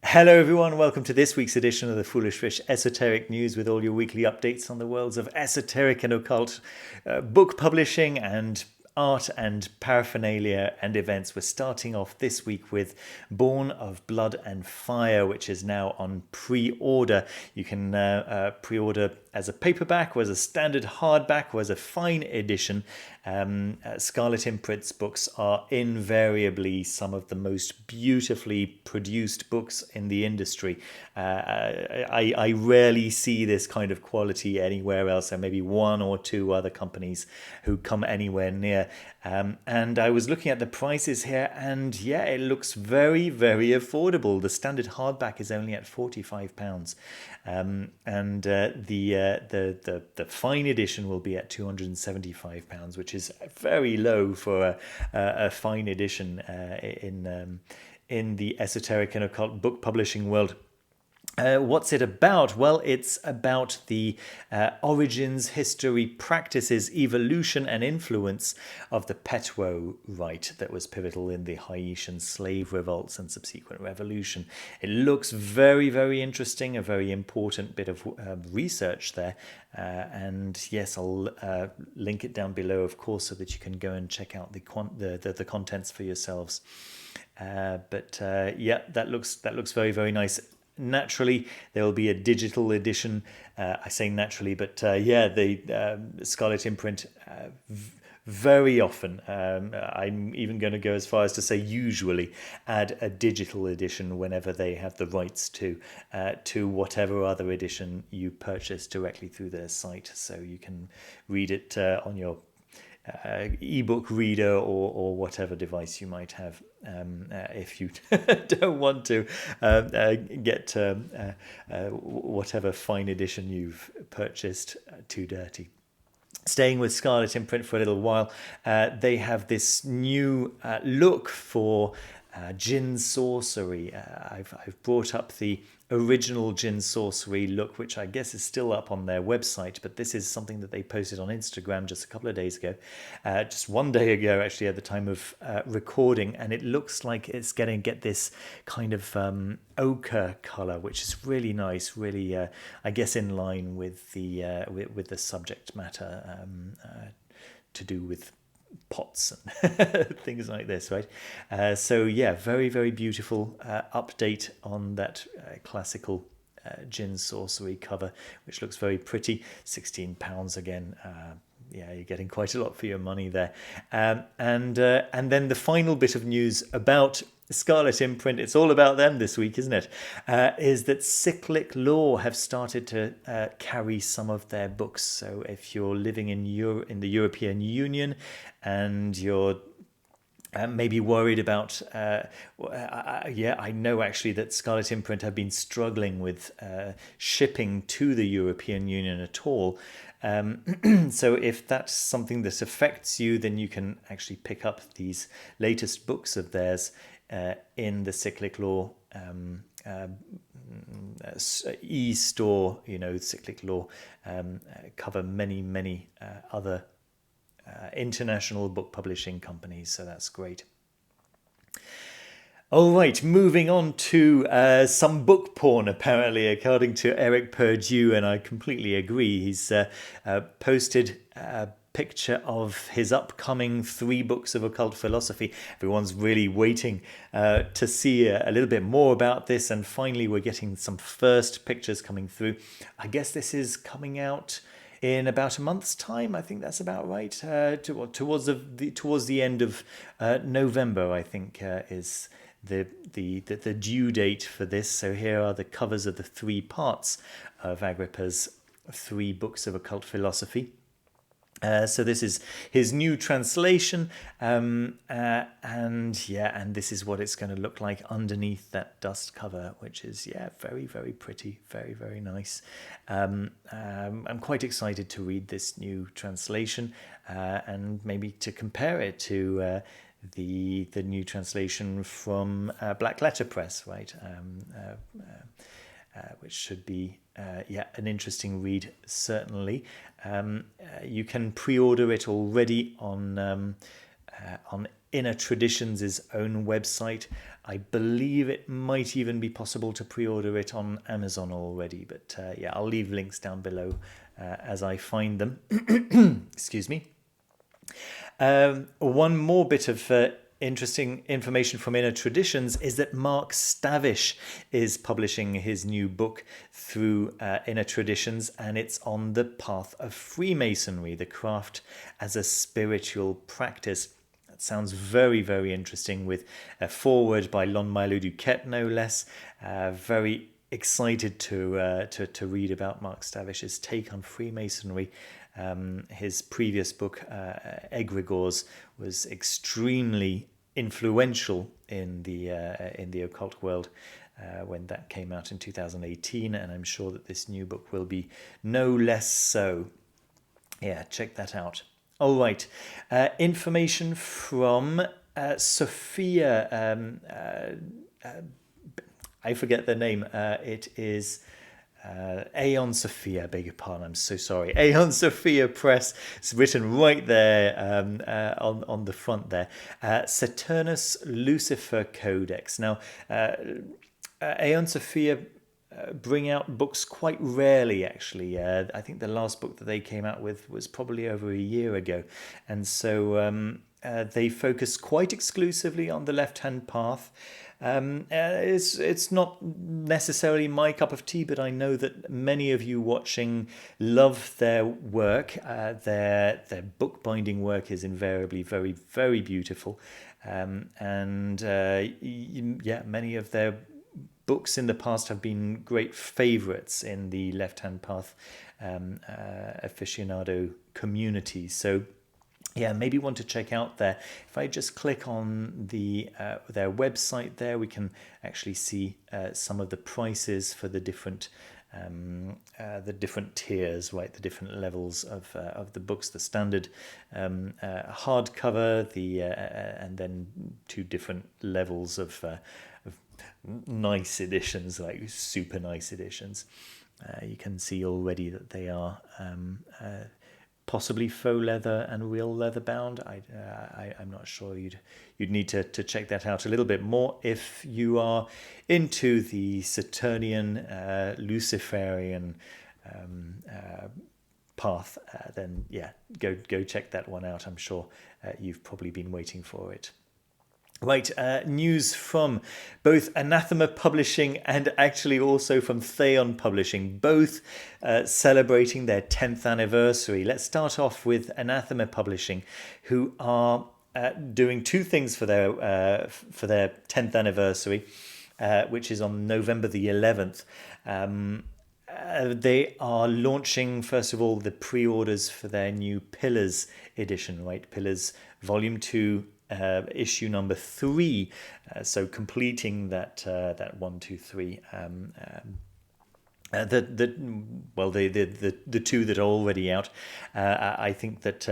Hello, everyone. Welcome to this week's edition of the Foolish Fish Esoteric News with all your weekly updates on the worlds of esoteric and occult book publishing and art and paraphernalia and events. We're starting off this week with Born of Blood and Fire, which is now on pre-order. You can pre-order as a paperback or as a standard hardback or as a fine edition. Scarlet Imprint's books are invariably some of the most beautifully produced books in the industry. I rarely see this kind of quality anywhere else. There may be one or two other companies who come anywhere near. And I was looking at the prices here, and yeah, it looks very, very affordable. The standard hardback is only at £45, and the fine edition will be at £275, which is very low for a fine edition in the esoteric and occult book publishing world. What's it about? Well, it's about the origins, history, practices, evolution, and influence of the Petwo rite that was pivotal in the Haitian slave revolts and subsequent revolution. It looks very, very interesting, a very important bit of research there. And yes, I'll link it down below, of course, so that you can go and check out the contents for yourselves. But yeah, that looks very, very nice. Naturally, there will be a digital edition. I say naturally, but yeah, the Scarlet Imprint very often, I'm even going to go as far as to say usually, add a digital edition whenever they have the rights to whatever other edition you purchase directly through their site. So you can read it on your ebook reader or whatever device you might have, if you don't want to get whatever fine edition you've purchased too dirty. Staying with Scarlet Imprint for a little while, they have this new look for Jinn Sorcery. I've brought up the original Jinn Sorcery look, which I guess is still up on their website, but this is something that they posted on Instagram just a couple of days ago, just one day ago actually at the time of recording, and it looks like it's going to get this kind of ochre color, which is really nice, really I guess in line with the subject matter to do with pots and things like this, right? So yeah, very, very beautiful update on that classical Jinn Sorcery cover, which looks very pretty. £16 again. Yeah, you're getting quite a lot for your money there. And then the final bit of news about Scarlet Imprint, it's all about them this week, isn't it? Is that Cyclic Law have started to carry some of their books. So if you're living in the European Union and you're maybe worried about, yeah, I know actually that Scarlet Imprint have been struggling with shipping to the European Union at all. So if that's something that affects you, then you can actually pick up these latest books of theirs in the Cyclic Law e-store. You know, Cyclic Law cover many other international book publishing companies, so that's great. All right, moving on to some book porn, apparently, according to Eric Perdue, and I completely agree. He's posted a picture of his upcoming 3 books of occult philosophy. Everyone's really waiting to see a little bit more about this, and finally we're getting some first pictures coming through. I guess this is coming out in about a month's time. I think that's about right. Towards the end of November, I think, is the due date for this. So here are the covers of the 3 parts of Agrippa's 3 books of occult philosophy. So this is his new translation, and this is what it's going to look like underneath that dust cover, which is very, very pretty, very, very nice. I'm quite excited to read this new translation and maybe to compare it to the new translation from Black Letter Press, right? Which should be an interesting read, certainly. You can pre-order it already on Inner Traditions' own website. I believe it might even be possible to pre-order it on Amazon already, but yeah, I'll leave links down below as I find them. Excuse me. One more bit of interesting information from Inner Traditions is that Mark Stavish is publishing his new book through Inner Traditions, and it's on the path of Freemasonry, the craft as a spiritual practice. That sounds very, very interesting, with a foreword by Lon Milo Duquette, no less. Very excited to read about Mark Stavish's take on Freemasonry. His previous book, Egregores, was extremely influential in the occult world when that came out in 2018, and I'm sure that this new book will be no less so. Yeah, check that out. All right, information from Sophia. I forget the name. It is Aeon Sophia, I beg your pardon, I'm so sorry. Aeon Sophia Press. It's written right there on the front there. Saturnus Lucifer Codex. Now, Aeon Sophia bring out books quite rarely, actually. I think the last book that they came out with was probably over a year ago. And so they focus quite exclusively on the left-hand path. It's not necessarily my cup of tea, but I know that many of you watching love their work. Their bookbinding work is invariably very, very beautiful. Yeah, many of their books in the past have been great favorites in the left-hand path aficionado community. So yeah, maybe want to check out there. If I just click on their website there, we can actually see some of the prices for the different tiers, right? The different levels of the books, the standard hardcover, and then two different levels of nice editions, like super nice editions. You can see already that they are possibly faux leather and real leather bound. I'm not sure. You'd need to check that out a little bit more if you are into the Saturnian Luciferian path. Then yeah, go check that one out. I'm sure you've probably been waiting for it. Right, news from both Anathema Publishing and actually also from Theion Publishing, both celebrating their 10th anniversary. Let's start off with Anathema Publishing, who are doing two things for their 10th anniversary, which is on November the 11th. They are launching, first of all, the pre-orders for their new Pillars edition, right? Pillars Volume 2. Issue number 3, so completing that 1, 2, 3. The two that are already out. I think that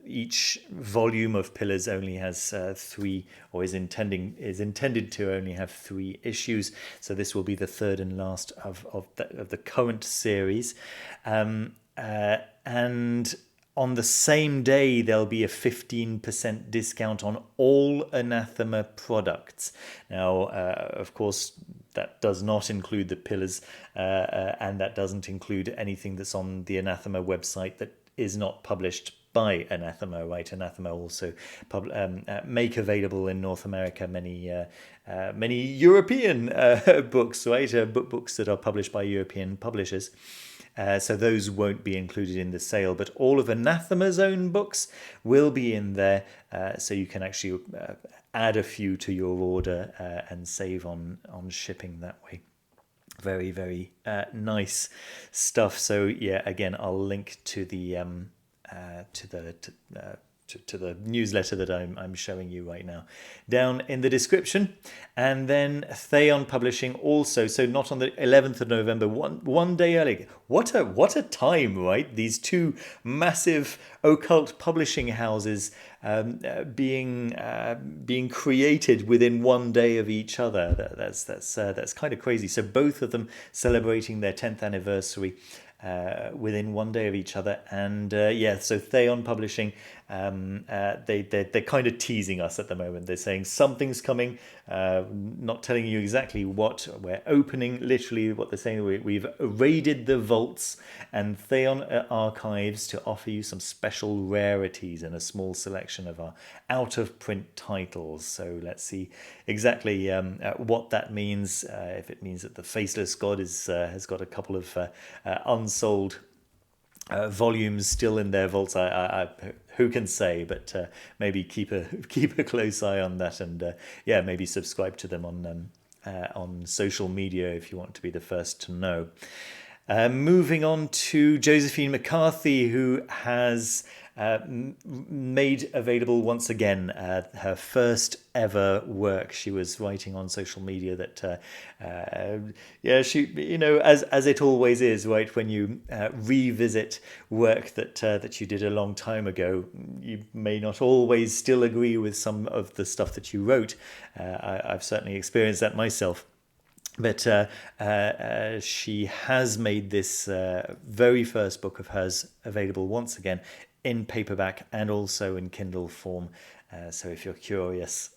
each volume of Pillars only has 3, or is intended to only have 3 issues. So this will be the third and last of the current series, and on the same day, there'll be a 15% discount on all Anathema products. Now, of course, that does not include the Pillars, and that doesn't include anything that's on the Anathema website that is not published by Anathema, right? Anathema also make available in North America many European books, right? Books that are published by European publishers. So those won't be included in the sale, but all of Anathema's own books will be in there, so you can actually add a few to your order and save on shipping that way. Very, very nice stuff. So yeah, again, I'll link to the newsletter that I'm showing you right now down in the description. And then Theion Publishing also, so not on the 11th of November, one day early. What a time, right? These two massive occult publishing houses being created within one day of each other. That's kind of crazy. So both of them celebrating their 10th anniversary within one day of each other. And so Theion Publishing they're kind of teasing us at the moment. They're saying something's coming, not telling you exactly what. We're opening, literally what they're saying, we've raided the vaults and Theion archives to offer you some special rarities and a small selection of our out-of-print titles. So let's see exactly what that means. If it means that the Faceless God has got a couple of unsold volumes still in their vaults, who can say? But maybe keep a close eye on that, and maybe subscribe to them on social media if you want to be the first to know. Moving on to Josephine McCarthy, who has made available once again her first ever work. She was writing on social media that she, as it always is, right, when you revisit work that you did a long time ago, you may not always still agree with some of the stuff that you wrote. I've certainly experienced that myself. But she has made this very first book of hers available once again in paperback and also in Kindle form. So if you're curious,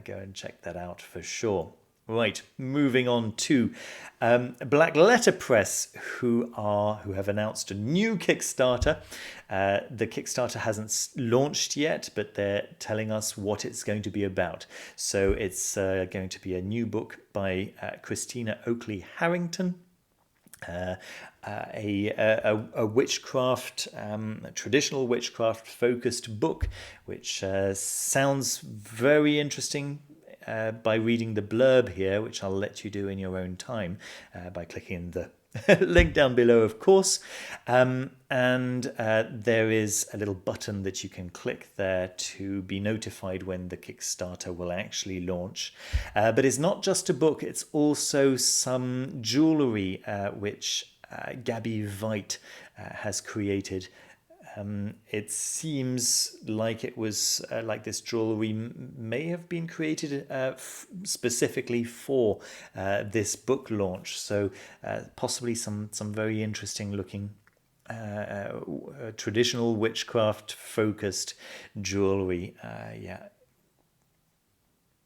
go and check that out for sure. Right, moving on to Black Letter Press, who have announced a new Kickstarter. The Kickstarter hasn't launched yet, but they're telling us what it's going to be about. So it's going to be a new book by Christina Oakley Harrington. A witchcraft, traditional witchcraft focused book, which sounds very interesting by reading the blurb here, which I'll let you do in your own time by clicking the link down below, of course. And there is a little button that you can click there to be notified when the Kickstarter will actually launch. But it's not just a book, it's also some jewellery which Gabby Veit has created. It seems like it was like this jewellery may have been created specifically for this book launch. So possibly some very interesting looking traditional witchcraft focused jewellery.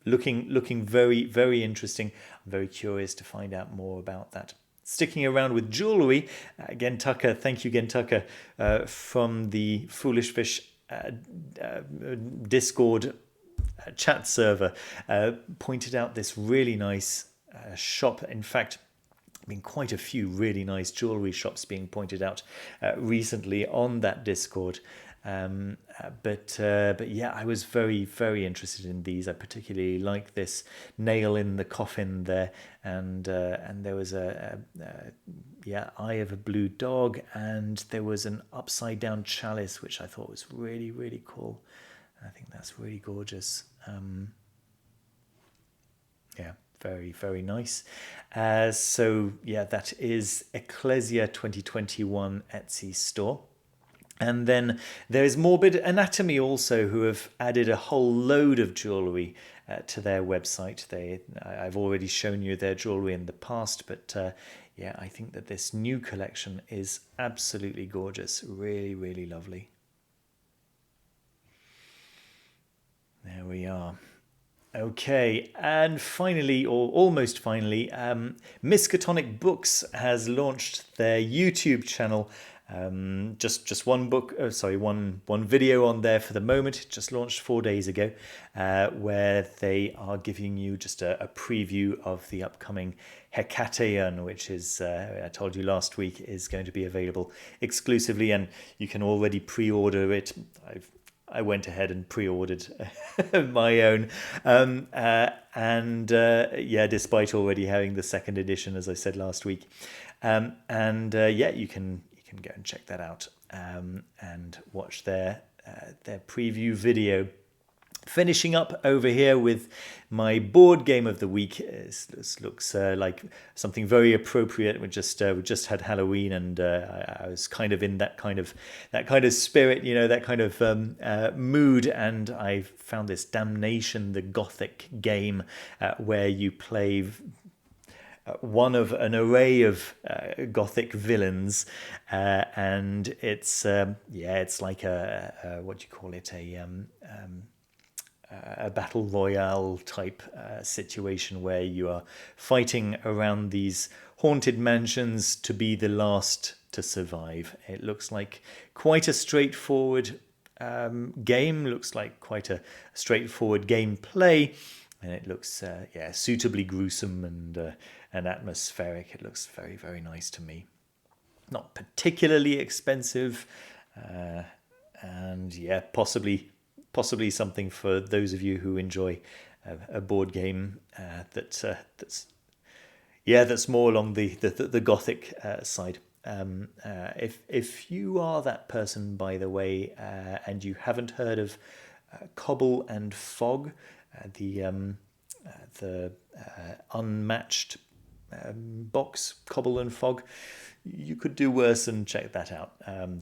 Looking very, very interesting. I'm very curious to find out more about that. Sticking around with jewellery, Gentaka, thank you Gentaka, from the Foolish Fish Discord chat server, pointed out this really nice shop. In fact, been quite a few really nice jewellery shops being pointed out recently on that Discord. But yeah, I was very, very interested in these. I particularly like this nail in the coffin there, and there was a eye of a blue dog, and there was an upside down chalice, which I thought was really, really cool. I think that's really gorgeous. Very, very nice. So yeah, that is Ecclesia 2021 Etsy store. And then there is Morbid Anatomy also, who have added a whole load of jewellery to their website. I've already shown you their jewellery in the past, but I think that this new collection is absolutely gorgeous. Really, really lovely. There we are. Okay, and finally, or almost finally, Miskatonic Books has launched their YouTube channel. Just one book, one video on there for the moment. It just launched 4 days ago, where they are giving you just a preview of the upcoming Hekateon, which is, I told you last week, is going to be available exclusively, and you can already pre-order it. I went ahead and pre-ordered my own, despite already having the second edition, as I said last week, you can go and check that out and watch their preview video. Finishing up over here with my board game of the week. This looks like something very appropriate. We just had Halloween, and I was kind of in that kind of spirit, that kind of mood. And I found this Damnation, the Gothic game, where you play one of an array of Gothic villains, and it's it's like a what do you call it, a battle royale type situation where you are fighting around these haunted mansions to be the last to survive. It looks like quite a straightforward game, looks like quite a straightforward gameplay, and it looks suitably gruesome and atmospheric. It looks very, very nice to me. Not particularly expensive, and yeah, possibly something for those of you who enjoy a board game that's more along the Gothic side. If you are that person, by the way, and you haven't heard of Cobble and Fog, the unmatched box, Cobble and Fog, you could do worse and check that out.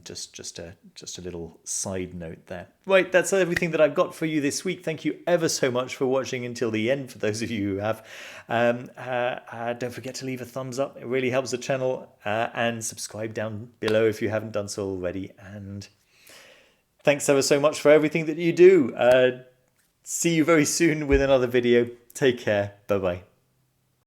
Just a little side note there. Right, that's everything that I've got for you this week. Thank you ever so much for watching until the end, for those of you who have. Don't forget to leave a thumbs up. It really helps the channel, and subscribe down below if you haven't done so already. And thanks ever so much for everything that you do. See you very soon with another video. Take care. Bye-bye.